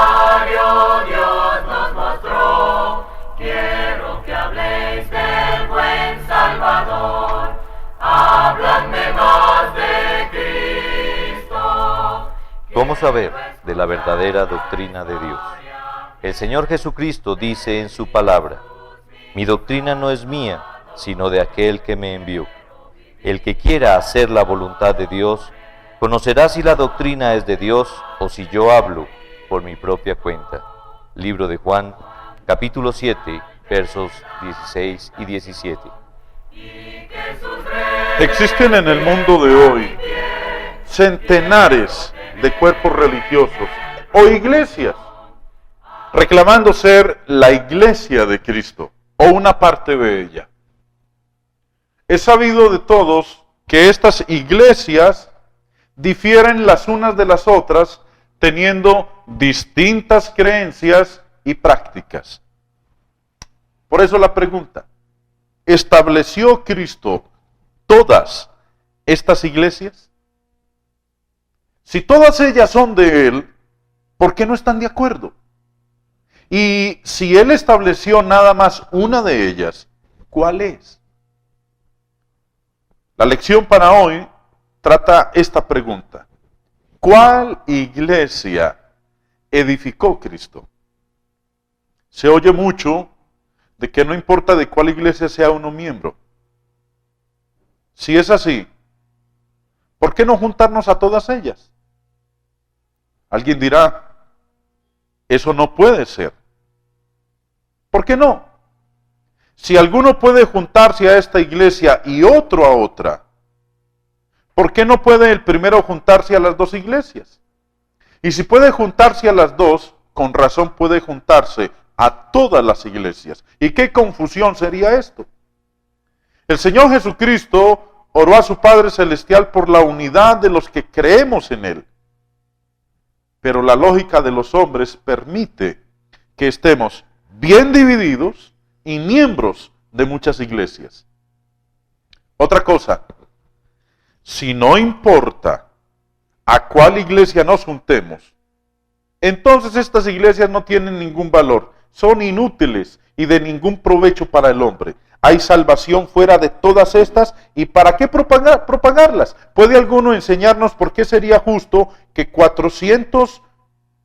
Rosario Dios nos mostró, quiero que habléis del buen Salvador, hábladme más de Cristo. ¿Cómo saber de la verdadera doctrina de Dios? El Señor Jesucristo dice en su palabra: mi doctrina no es mía, sino de aquel que me envió. El que quiera hacer la voluntad de Dios, conocerá si la doctrina es de Dios o si yo hablo por mi propia cuenta. Libro de Juan, capítulo 7, versos 16 y 17. Existen en el mundo de hoy centenares de cuerpos religiosos o iglesias reclamando ser la iglesia de Cristo o una parte de ella. Es sabido de todos que estas iglesias difieren las unas de las otras, teniendo distintas creencias y prácticas. Por eso la pregunta: ¿estableció Cristo todas estas iglesias? Si todas ellas son de Él, ¿por qué no están de acuerdo? Y si Él estableció nada más una de ellas, ¿cuál es? La lección para hoy trata esta pregunta: ¿cuál iglesia edificó Cristo? Se oye mucho de que no importa de cuál iglesia sea uno miembro. Si es así, ¿por qué no juntarnos a todas ellas? Alguien dirá: eso no puede ser. ¿Por qué no? Si alguno puede juntarse a esta iglesia y otro a otra, ¿por qué no puede el primero juntarse a las dos iglesias? Y si puede juntarse a las dos, con razón puede juntarse a todas las iglesias. ¿Y qué confusión sería esto? El Señor Jesucristo oró a su Padre Celestial por la unidad de los que creemos en Él. Pero la lógica de los hombres permite que estemos bien divididos y miembros de muchas iglesias. Otra cosa: si no importa a cuál iglesia nos juntemos, entonces estas iglesias no tienen ningún valor, son inútiles y de ningún provecho para el hombre. Hay salvación fuera de todas estas, ¿y para qué propagarlas? ¿Puede alguno enseñarnos por qué sería justo que 400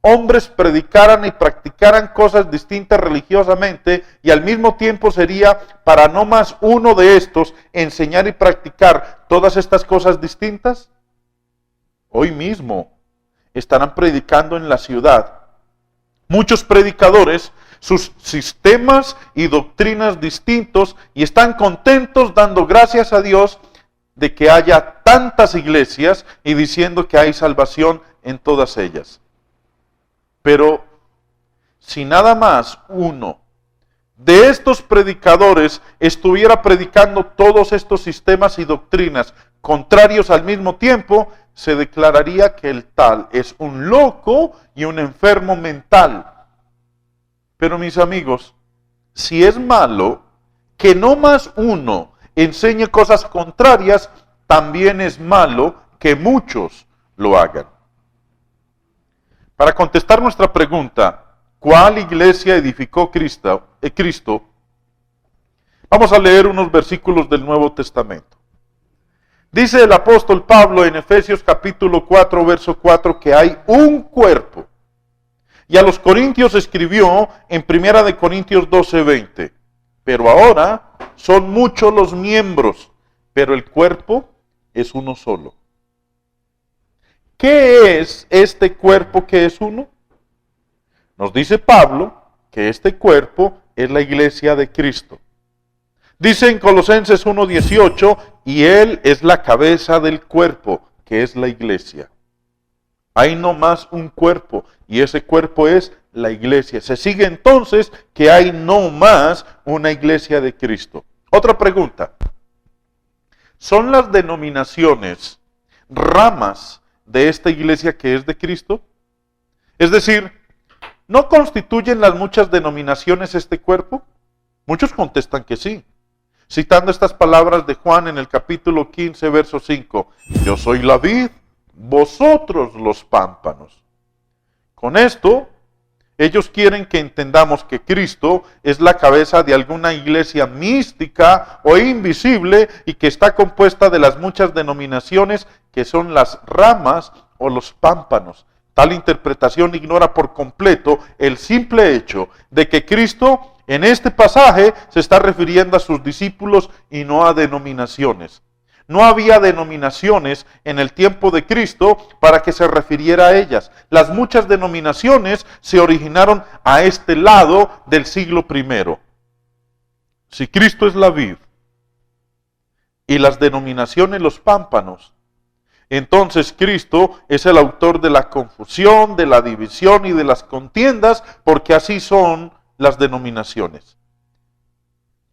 hombres predicaran y practicaran cosas distintas religiosamente, y al mismo tiempo sería para no más uno de estos enseñar y practicar todas estas cosas distintas? Hoy mismo estarán predicando en la ciudad muchos predicadores sus sistemas y doctrinas distintos, y están contentos dando gracias a Dios de que haya tantas iglesias y diciendo que hay salvación en todas ellas. Pero si nada más uno de estos predicadores estuviera predicando todos estos sistemas y doctrinas contrarios al mismo tiempo, se declararía que el tal es un loco y un enfermo mental. Pero mis amigos, si es malo que no más uno enseñe cosas contrarias, también es malo que muchos lo hagan. Para contestar nuestra pregunta, ¿cuál iglesia edificó Cristo? Vamos a leer unos versículos del Nuevo Testamento. Dice el apóstol Pablo en Efesios capítulo 4, verso 4, que hay un cuerpo. Y a los Corintios escribió en 1 de Corintios 12, 20. Pero ahora son muchos los miembros, pero el cuerpo es uno solo. ¿Qué es este cuerpo que es uno? Nos dice Pablo que este cuerpo es la iglesia de Cristo. Dice en Colosenses 1:18, y Él es la cabeza del cuerpo, que es la iglesia. Hay no más un cuerpo, y ese cuerpo es la iglesia. Se sigue entonces que hay no más una iglesia de Cristo. Otra pregunta: ¿son las denominaciones ramas de esta iglesia que es de Cristo? Es decir, ¿no constituyen las muchas denominaciones este cuerpo? Muchos contestan que sí, citando estas palabras de Juan en el capítulo 15, verso 5. Yo soy la vid, vosotros los pámpanos. Con esto, Ellos quieren que entendamos que Cristo es la cabeza de alguna iglesia mística o invisible y que está compuesta de las muchas denominaciones que son las ramas o los pámpanos. Tal interpretación ignora por completo el simple hecho de que Cristo en este pasaje se está refiriendo a sus discípulos y no a denominaciones. No había denominaciones en el tiempo de Cristo para que se refiriera a ellas. Las muchas denominaciones se originaron a este lado del siglo I. Si Cristo es la vid y las denominaciones los pámpanos, entonces Cristo es el autor de la confusión, de la división y de las contiendas, porque así son las denominaciones.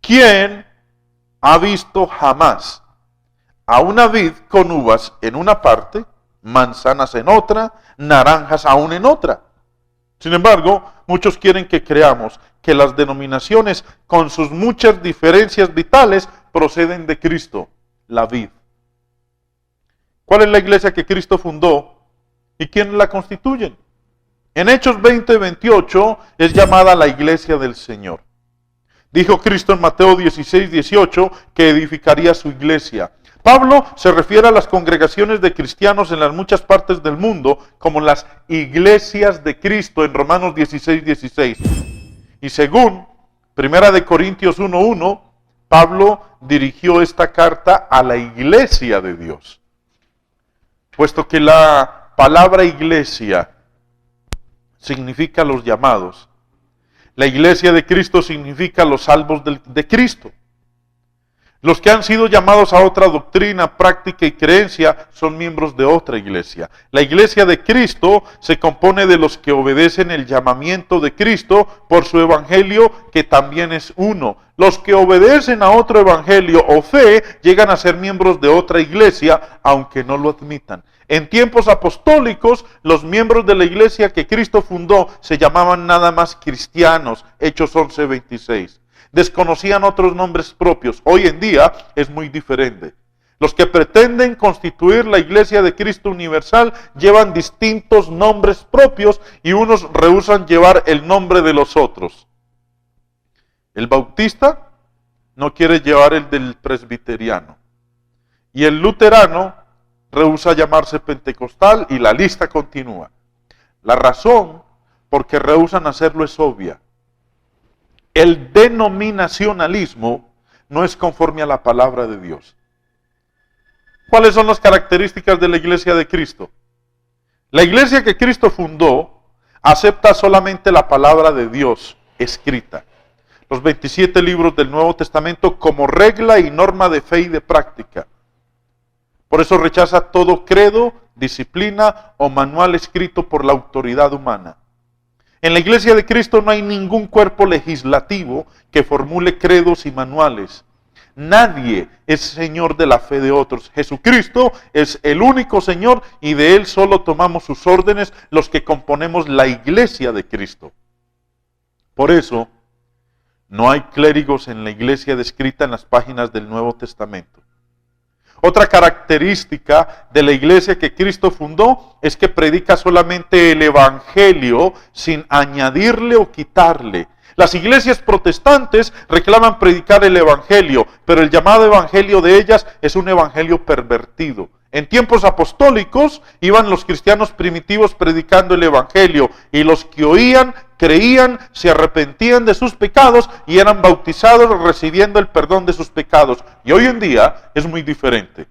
¿Quién ha visto jamás a una vid con uvas en una parte, manzanas en otra, naranjas aún en otra? Sin embargo, muchos quieren que creamos que las denominaciones, con sus muchas diferencias vitales, proceden de Cristo, la vid. ¿Cuál es la iglesia que Cristo fundó y quiénes la constituyen? En Hechos 20:28 es llamada la iglesia del Señor. Dijo Cristo en Mateo 16:18 que edificaría su iglesia. Pablo se refiere a las congregaciones de cristianos en las muchas partes del mundo como las iglesias de Cristo en Romanos 16:16. Y según 1 Corintios 1:1, Pablo dirigió esta carta a la iglesia de Dios. Puesto que la palabra iglesia significa los llamados, la iglesia de Cristo significa los salvos de Cristo. Los que han sido llamados a otra doctrina, práctica y creencia son miembros de otra iglesia. La iglesia de Cristo se compone de los que obedecen el llamamiento de Cristo por su evangelio, que también es uno. Los que obedecen a otro evangelio o fe llegan a ser miembros de otra iglesia, aunque no lo admitan. En tiempos apostólicos, los miembros de la iglesia que Cristo fundó se llamaban nada más cristianos, Hechos 11:26. Desconocían otros nombres propios. Hoy en día es muy diferente. Los que pretenden constituir la iglesia de Cristo universal llevan distintos nombres propios y unos rehúsan llevar el nombre de los otros. El bautista no quiere llevar el del presbiteriano. Y el luterano rehúsa llamarse pentecostal y la lista continúa. La razón por que rehúsan hacerlo es obvia. El denominacionalismo no es conforme a la palabra de Dios. ¿Cuáles son las características de la iglesia de Cristo? La iglesia que Cristo fundó acepta solamente la palabra de Dios escrita, los 27 libros del Nuevo Testamento como regla y norma de fe y de práctica. Por eso rechaza todo credo, disciplina o manual escrito por la autoridad humana. En la iglesia de Cristo no hay ningún cuerpo legislativo que formule credos y manuales. Nadie es señor de la fe de otros. Jesucristo es el único Señor y de Él solo tomamos sus órdenes los que componemos la iglesia de Cristo. Por eso, no hay clérigos en la iglesia descrita en las páginas del Nuevo Testamento. Otra característica de la iglesia que Cristo fundó es que predica solamente el evangelio sin añadirle o quitarle. Las iglesias protestantes reclaman predicar el evangelio, pero el llamado evangelio de ellas es un evangelio pervertido. En tiempos apostólicos iban los cristianos primitivos predicando el evangelio y los que oían, creían, se arrepentían de sus pecados y eran bautizados recibiendo el perdón de sus pecados. Y hoy en día es muy diferente.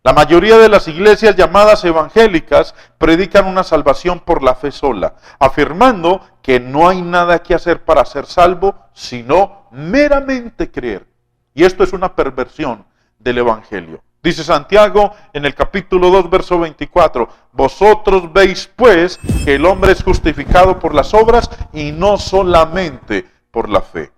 La mayoría de las iglesias llamadas evangélicas predican una salvación por la fe sola, afirmando que no hay nada que hacer para ser salvo, sino meramente creer. Y esto es una perversión del evangelio. Dice Santiago en el capítulo 2, verso 24, vosotros veis pues que el hombre es justificado por las obras y no solamente por la fe.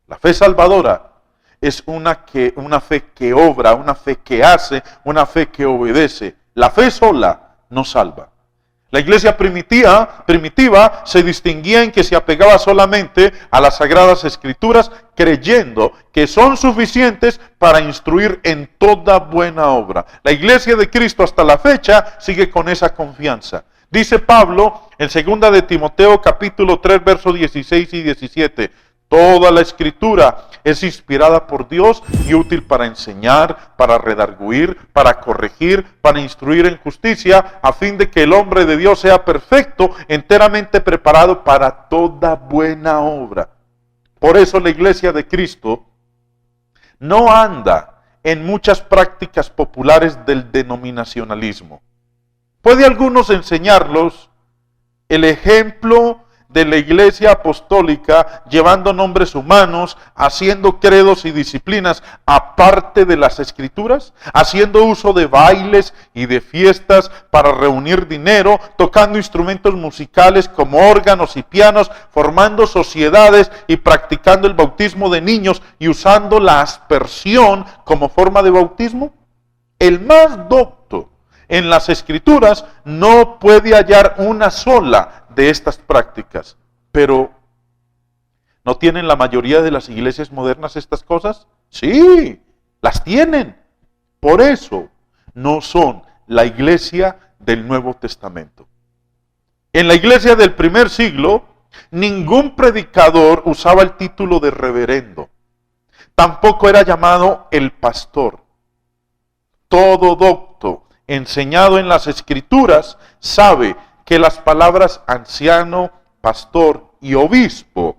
La fe salvadora es una fe que obra, una fe que hace, una fe que obedece. La fe sola no salva. La iglesia primitiva se distinguía en que se apegaba solamente a las Sagradas Escrituras, creyendo que son suficientes para instruir en toda buena obra. La iglesia de Cristo hasta la fecha sigue con esa confianza. Dice Pablo en 2 de Timoteo capítulo 3, versos 16 y 17, toda la Escritura es inspirada por Dios y útil para enseñar, para redarguir, para corregir, para instruir en justicia, a fin de que el hombre de Dios sea perfecto, enteramente preparado para toda buena obra. Por eso la iglesia de Cristo no anda en muchas prácticas populares del denominacionalismo. Puede algunos enseñarlos el ejemplo de la iglesia apostólica, llevando nombres humanos, haciendo credos y disciplinas aparte de las escrituras, haciendo uso de bailes y de fiestas para reunir dinero, tocando instrumentos musicales como órganos y pianos, formando sociedades y practicando el bautismo de niños y usando la aspersión como forma de bautismo. El más docto en las escrituras no puede hallar una sola de estas prácticas, pero ¿no tienen la mayoría de las iglesias modernas estas cosas? Sí, las tienen. Por eso no son la iglesia del Nuevo Testamento. En la iglesia del primer siglo, ningún predicador usaba el título de reverendo. Tampoco era llamado el pastor. Todo docto enseñado en las Escrituras sabe que las palabras anciano, pastor y obispo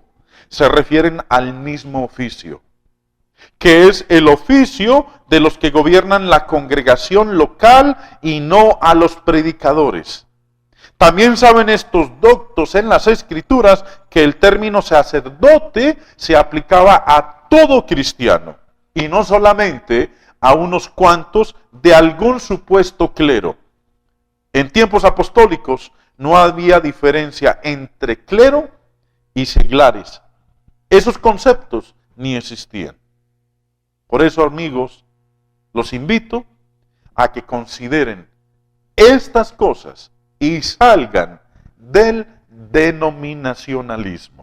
se refieren al mismo oficio, que es el oficio de los que gobiernan la congregación local y no a los predicadores. También saben estos doctos en las Escrituras que el término sacerdote se aplicaba a todo cristiano y no solamente a unos cuantos de algún supuesto clero. En tiempos apostólicos no había diferencia entre clero y seglares. Esos conceptos ni existían. Por eso, amigos, los invito a que consideren estas cosas y salgan del denominacionalismo.